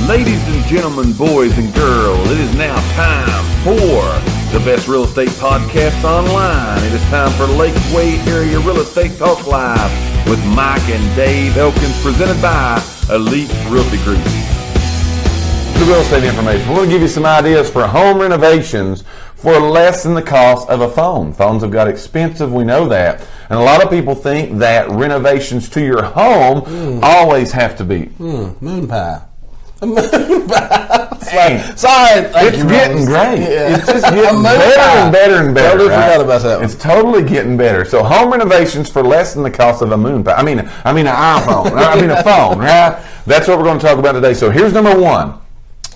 Ladies and gentlemen, boys and girls, it is now time for the best real estate podcast online. It is time for Lakeway Area Real Estate Talk Live with Mike and Dave Elkins, presented by Elite Realty Group. The real estate information. We're going to give you some ideas for home renovations for less than the cost of a phone. Phones have got expensive, we know that. And a lot of people think that renovations to your home always have to be moon pie. Sorry, Thank it's you, getting great. Yeah. It's just getting better and better and better. Totally forgot about that one. It's totally getting better. So home renovations for less than the cost of a moon pie. I mean an iPhone. I mean a phone, right? That's what we're going to talk about today. So here's number one.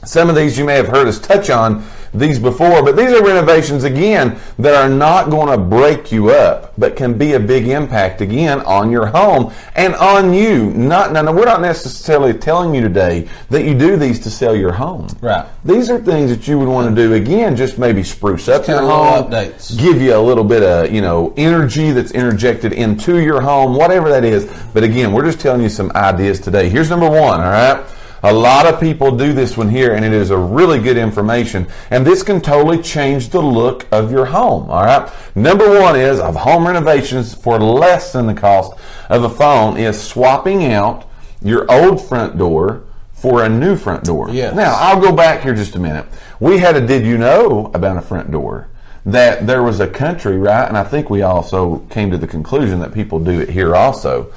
Some of these you may have heard us touch on these before, but these are renovations, again, that are not going to break you up, but can be a big impact, again, on your home and on you. Now, we're not necessarily telling you today that you do these to sell your home. Right. These are things that you would want to do, again, just maybe spruce up your little home, updates. give you a little bit of, energy that's interjected into your home, whatever that is. But again, we're just telling you some ideas today. Here's number one, all right? A lot of people do this one here, and it is a really good information. And this can totally change the look of your home, all right? Number one is, of home renovations for less than the cost of a phone, is swapping out your old front door for a new front door. Yes. Now, I'll go back here just a minute. We had a did you know about a front door? That there was a country, right? And I think we also came to the conclusion that people do it here also.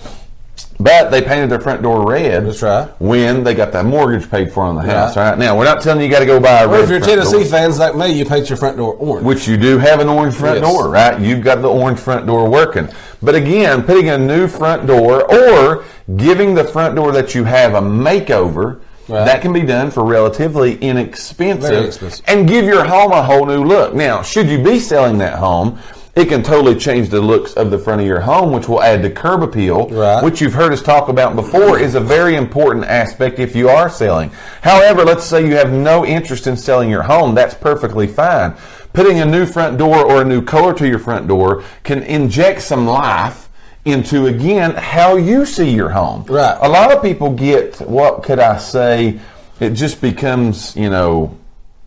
But they painted their front door red. That's right. When they got that mortgage paid for on the house. Right. Now, we're not telling you got to go buy a red. Or if you're front Tennessee door. fans like me, you paint your front door orange. Which you do have an orange front door, right? You've got the orange front door working. But again, putting a new front door or giving the front door that you have a makeover, that can be done for relatively inexpensive. Very expensive. And give your home a whole new look. Now, should you be selling that home, it can totally change the looks of the front of your home, which will add to curb appeal, which you've heard us talk about before is a very important aspect if you are selling. However, let's say you have no interest in selling your home. That's perfectly fine. Putting a new front door or a new color to your front door can inject some life into, again, how you see your home. Right. A lot of people get, what could I say, it just becomes,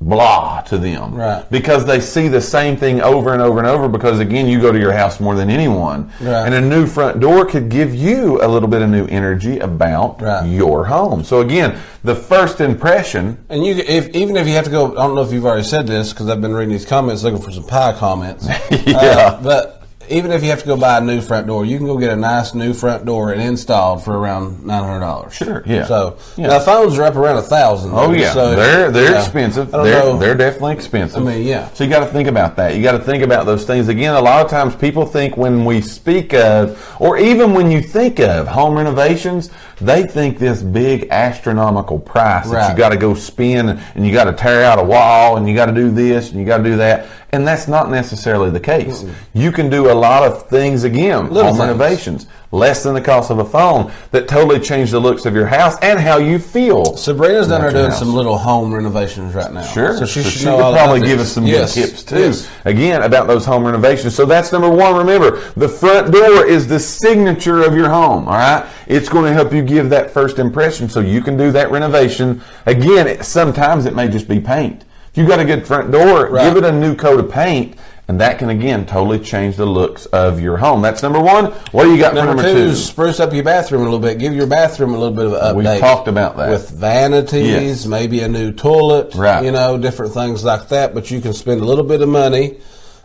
blah to them. Right. Because they see the same thing over and over and over because, again, you go to your house more than anyone. Right. And a new front door could give you a little bit of new energy about your home. So, again, the first impression. And even if you have to go, I don't know if you've already said this because I've been reading these comments looking for some pie comments. But even if you have to go buy a new front door, you can go get a nice new front door and installed for around $900. Sure, yeah. So now phones are up around $1,000. Oh yeah, so, they're expensive. They're definitely expensive. I mean, yeah. So you got to think about that. You got to think about those things. Again, a lot of times people think when we speak of, or even when you think of home renovations, they think this big astronomical price that you got to go spend and you got to tear out a wall and you got to do this and you got to do that. And that's not necessarily the case. You can do a lot of things, again, home renovations, less than the cost of a phone, that totally change the looks of your house and how you feel. Sabrina's down there doing some little home renovations right now. Sure. So she could probably give us some good tips, too, again, about those home renovations. So that's number one. Remember, the front door is the signature of your home, all right? It's going to help you give that first impression so you can do that renovation. Again, sometimes it may just be paint. If you got a good front door, give it a new coat of paint, and that can, again, totally change the looks of your home. That's number one. What do you got for number two? Is spruce up your bathroom a little bit. Give your bathroom a little bit of an update. We talked about that. With vanities, maybe a new toilet, different things like that. But you can spend a little bit of money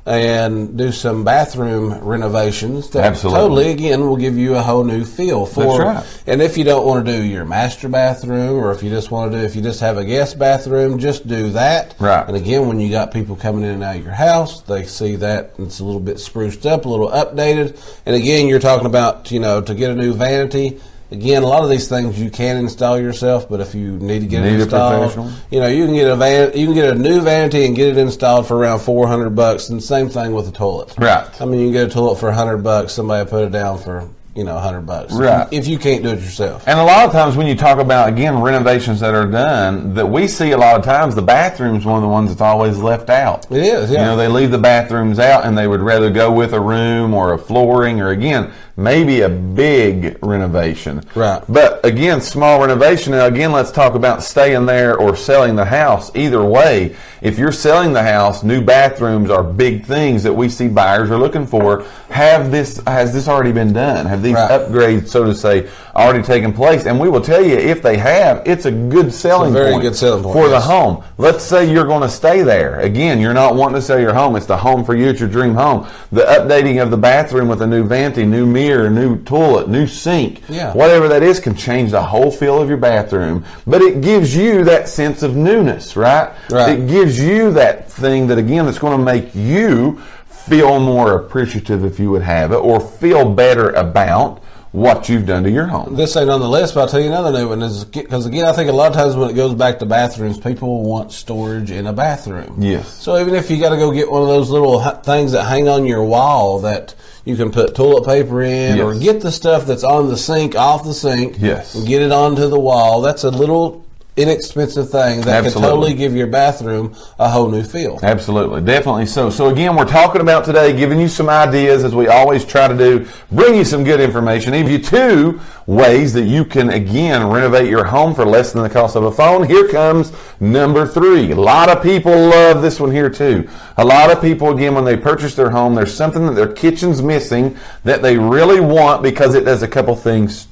and do some bathroom renovations that totally, again, will give you a whole new feel for. That's right. And if you don't want to do your master bathroom, or if you just want to do, if you just have a guest bathroom, just do that. Right. And again, when you got people coming in and out of your house, they see that it's a little bit spruced up, a little updated. And again, you're talking about, to get a new vanity. Again, a lot of these things you can install yourself, but if you need to get it installed, you can get a new vanity and get it installed for around $400, and same thing with the toilet. Right. I mean, you can get a toilet for $100. Somebody put it down for $100. Right. If you can't do it yourself. And a lot of times when you talk about, again, renovations that are done, that we see a lot of times the bathroom's one of the ones that's always left out. It is, yeah. They leave the bathrooms out and they would rather go with a room or a flooring or, again, maybe a big renovation. Right. But again, small renovation. Now again, let's talk about staying there or selling the house. Either way, if you're selling the house, new bathrooms are big things that we see buyers are looking for. Has this already been done? Have these upgrades, so to say, already taken place? And we will tell you, if they have, it's a good selling point. Very good selling point for the home. Let's say you're going to stay there. Again, you're not wanting to sell your home. It's the home for you. It's your dream home. The updating of the bathroom with a new vanity, new mirror, new toilet, new sink, whatever that is, can change the whole feel of your bathroom. But it gives you that sense of newness, right? It gives you that thing that, again, that's going to make you feel more appreciative, if you would have it, or feel better about what you've done to your home. This ain't on the list, but I'll tell you another new one. Because, again, I think a lot of times when it goes back to bathrooms, people want storage in a bathroom. Yes. So even if you got to go get one of those little things that hang on your wall that you can put toilet paper in, or get the stuff that's on the sink off the sink, and get it onto the wall, that's a little inexpensive thing that can totally give your bathroom a whole new feel. Absolutely. Definitely so. So again, we're talking about today, giving you some ideas, as we always try to do, bring you some good information, give you 2 ways that you can, again, renovate your home for less than the cost of a phone. Here comes number 3. A lot of people love this one here too. A lot of people, again, when they purchase their home, there's something that their kitchen's missing that they really want because it does a couple things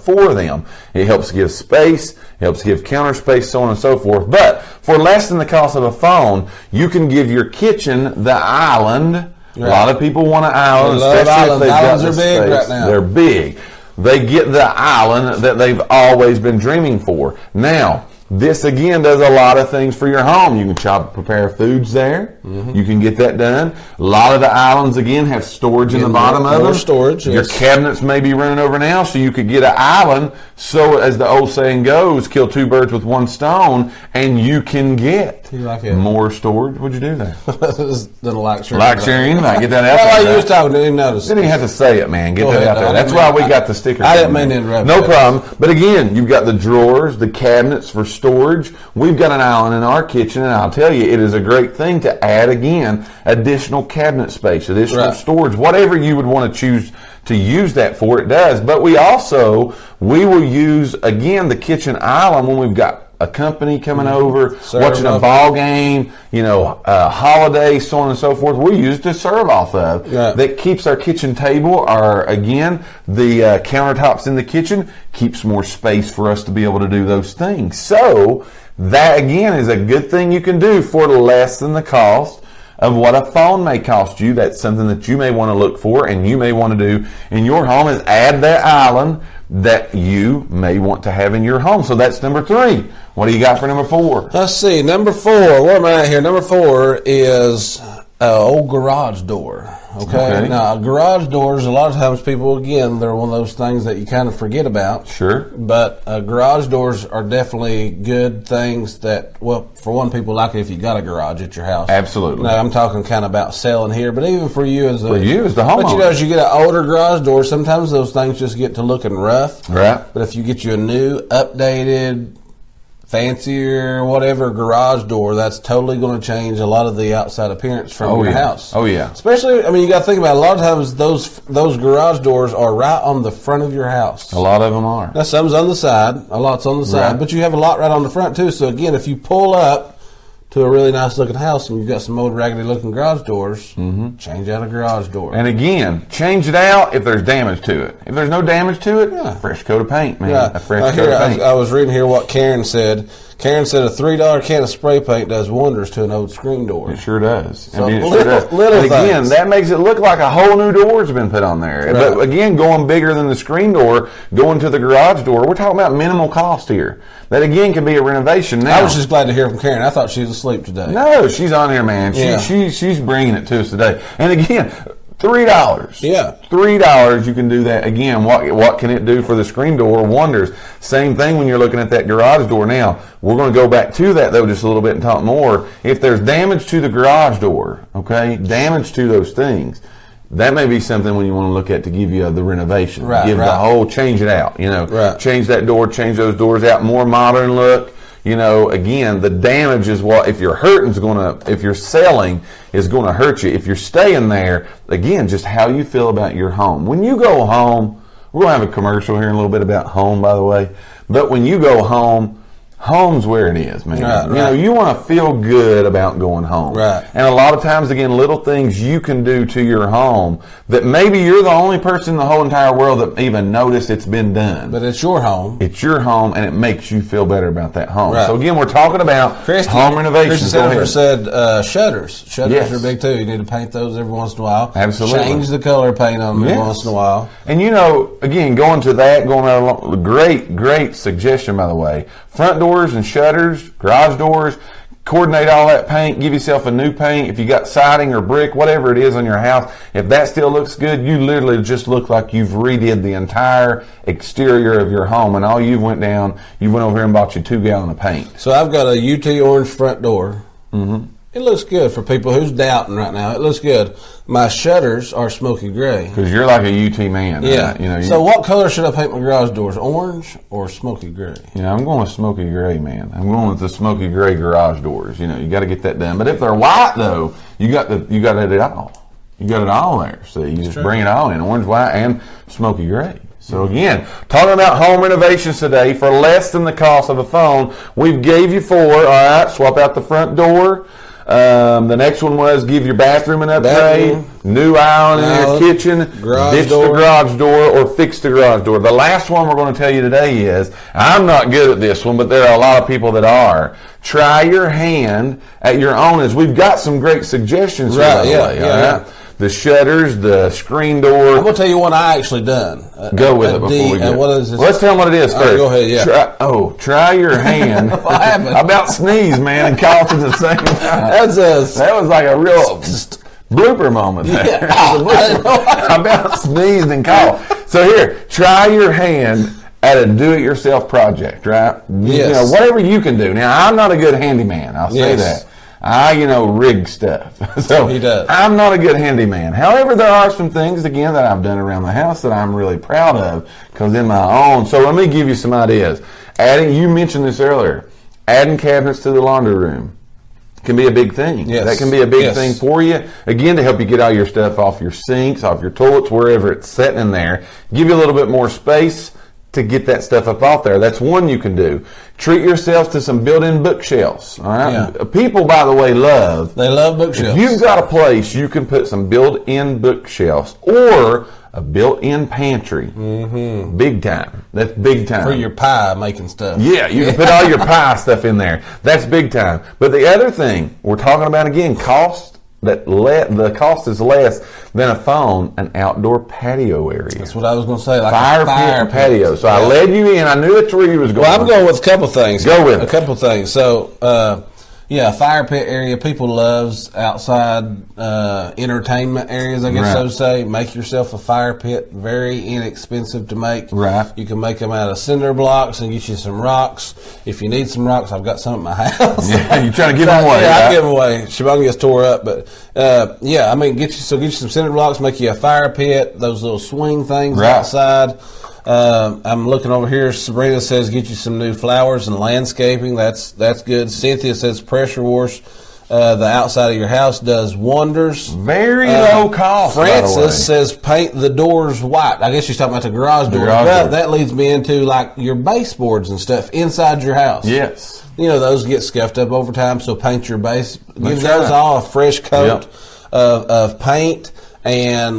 for them. It helps give space, helps give counter space, so on and so forth. But for less than the cost of a phone, you can give your kitchen the island. A lot of people want an island, especially if they've got the space. Big right now. They're big. They get the island that they've always been dreaming for. Now, this again does a lot of things for your home. You can prepare foods there. You can get that done. A lot of the islands again have storage in the bottom of them. Storage. Your cabinets may be running over now, so you could get an island. So as the old saying goes, kill 2 birds with 1 stone, and you can get more storage. What'd you do there? Didn't like sharing. Like sharing anybody. Get that out there. Well, you was talking. Didn't even notice. Didn't even have to say it, man. Get that out there. That's why we got the stickers. I didn't mean to interrupt. No problem. But again, you've got the drawers, the cabinets for storage. We've got an island in our kitchen, and I'll tell you, it is a great thing to add, again, additional cabinet space, additional storage, whatever you would want to choose to use that for, it does. But we will use, again, the kitchen island when we've got a company coming over, watching a ball game, a holiday, so on and so forth. We use it to serve off of. That keeps our kitchen table, the countertops in the kitchen, keeps more space for us to be able to do those things. So that, again, is a good thing you can do for less than the cost of what a phone may cost you. That's something that you may want to look for and you may want to do in your home, is add that island that you may want to have in your home. So that's number 3. What do you got for number 4? Let's see. Number 4. Where am I at here? Number 4 is old garage door. Okay. Now, garage doors, a lot of times people, again, they're one of those things that you kind of forget about. Sure. But garage doors are definitely good things that, well, for one, people like it if you got a garage at your house. Absolutely. Now, I'm talking kind of about selling here, but even for you as the homeowner. But as you get an older garage door, sometimes those things just get to looking rough. Right. But if you get you a new, updated, fancier, whatever garage door, that's totally going to change a lot of the outside appearance from your house. Oh, yeah. Especially, you got to think about it, a lot of times those garage doors are right on the front of your house. A lot of them are. Now, some's on the side, a lot's on the side, but you have a lot right on the front, too. So, again, if you pull up to a really nice-looking house and you've got some old raggedy-looking garage doors, change out a garage door. And, again, change it out if there's damage to it. If there's no damage to it, a fresh coat of paint, man. A fresh coat of paint. I was reading here what Karen said. Karen said a $3 can of spray paint does wonders to an old screen door. It sure does. So little and again, things. That makes it look like a whole new door's been put on there. But again, going bigger than the screen door, going to the garage door, we're talking about minimal cost here. That again can be a renovation. Now, I was just glad to hear from Karen. I thought she was asleep today. No, she's on here, man. She's bringing it to us today. And again, $3. Yeah. $3, you can do that. Again, what can it do for the screen door? Wonders. Same thing when you're looking at that garage door. Now, we're going to go back to that, though, just a little bit and talk more. If there's damage to the garage door, damage to those things, that may be something when you want to look at to give you the renovation. Give the whole, change it out, change that door, change those doors out, more modern look. again, the damage is if you're hurting if you're selling is going to hurt you. If you're staying there, again, just how you feel about your home. When you go home, we're going to have a commercial here in a little bit about home, by the way. But when you go home, home's where it is, man. Right. You want to feel good about going home. Right. And a lot of times, again, little things you can do to your home that maybe you're the only person in the whole entire world that even noticed it's been done. But it's your home. It's your home, and it makes you feel better about that home. Right. So, again, we're talking about home renovations. Christy said shutters. Shutters Yes. are big, too. You need to paint those every once in a while. Absolutely. Change the color paint on them every once in a while. And, again, going right along, great suggestion, by the way. Front doors and shutters, garage doors, coordinate all that paint, give yourself a new paint. If you got siding or brick, whatever it is on your house, if that still looks good, you literally just look like you've redid the entire exterior of your home, and all you went over here and bought you 2 gallons of paint. So I've got a UT orange front door. Mm-hmm. It looks good for people who's doubting right now. It looks good. My shutters are smoky gray. Because you're like a UT man. Yeah. Right? So what color should I paint my garage doors? Orange or smoky gray? I'm going with smoky gray, man. I'm going with the smoky gray garage doors. You got to get that done. But if they're white, though, you got it all. You got it all there. So you just bring it all in, orange, white, and smoky gray. So again, talking about home renovations today for less than the cost of a phone. We've gave you 4. All right, swap out the front door. The next one was give your bathroom an upgrade, new island in your kitchen, ditch the garage door, or fix the garage door. The last one we're going to tell you today is, I'm not good at this one, but there are a lot of people that are. Try your hand at your own. As we've got some great suggestions here, by the way. Yeah. The shutters, the screen door. I'm going to tell you one I actually done. Go with it before we go. What is this? Let's tell them what it is first. Go ahead, yeah. Try your hand. What happened? I about sneezed, man, and coughed at the same time. That was like a real blooper moment there. Yeah. I about sneezed and coughed. So here, try your hand at a do-it-yourself project, right? Yes. Whatever you can do. Now, I'm not a good handyman. I'll say that. I, rig stuff. So he does. I'm not a good handyman. However, there are some things, again, that I've done around the house that I'm really proud of because in my own. So let me give you some ideas. You mentioned this earlier. Adding cabinets to the laundry room can be a big thing. Yes. That can be a big thing for you. Again, to help you get all your stuff off your sinks, off your toilets, wherever it's sitting in there. Give you a little bit more space to get that stuff up off there. That's one you can do. Treat yourself to some built-in bookshelves. All right. Yeah. People, by the way, love bookshelves. If you've got a place, you can put some built-in bookshelves or a built-in pantry. Mm-hmm. Big time. That's big time. For your pie making stuff. Yeah, you can put all your pie stuff in there. That's big time. But the other thing we're talking about, again, cost. The cost is less than a phone, an outdoor patio area. That's what I was going to say. Like fire pit patio. So I led you in. I knew that's where you was going. Well, I'm going with a couple things. Go with it. A couple things. So, fire pit area. People loves outside entertainment areas, I guess so to say. Make yourself a fire pit. Very inexpensive to make. Right. You can make them out of cinder blocks and get you some rocks. If you need some rocks, I've got some at my house. Yeah, you're trying to give them away. Yeah, I give them away. Shabong gets tore up, but get you some cinder blocks. Make you a fire pit. Those little swing things outside. I'm looking over here. Sabrina says get you some new flowers and landscaping. That's good. Cynthia says pressure wash the outside of your house does wonders. Very low cost. Francis says paint the doors white. I guess she's talking about the garage doors. Well, that leads me into like your baseboards and stuff inside your house. Yes. Those get scuffed up over time, so paint your base. Give those all a fresh coat of paint. And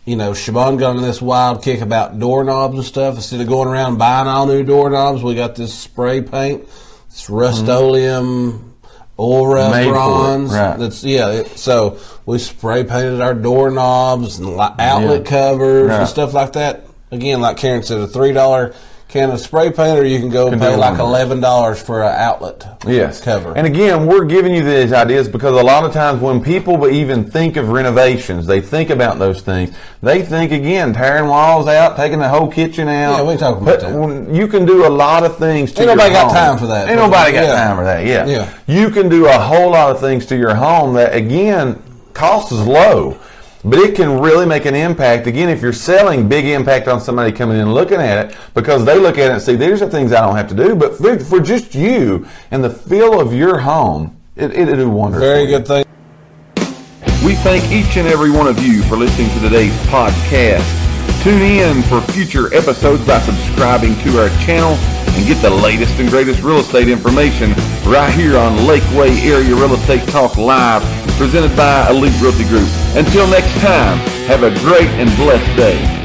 Siobhan got on this wild kick about doorknobs and stuff. Instead of going around buying all new doorknobs, we got this spray paint. It's Rust-Oleum Aura bronze. Right. So we spray painted our doorknobs and outlet covers and stuff like that. Again, like Karen said, a $3 can of spray paint, or you can go pay like $11 for an outlet cover. And again, we're giving you these ideas because a lot of times when people even think of renovations, they think about those things. They think, again, tearing walls out, taking the whole kitchen out. Yeah, we ain't talking about that. You can do a lot of things to your home. Ain't nobody got time for that. Ain't nobody got time for that, yeah. You can do a whole lot of things to your home that, again, cost is low. But it can really make an impact. Again, if you're selling, big impact on somebody coming in and looking at it, because they look at it and see, these are things I don't have to do. But for just you and the feel of your home, it'll do wonders. Very good thing. We thank each and every one of you for listening to today's podcast. Tune in for future episodes by subscribing to our channel and get the latest and greatest real estate information right here on Lakeway Area Real Estate Talk Live, presented by Elite Realty Group. Until next time, have a great and blessed day.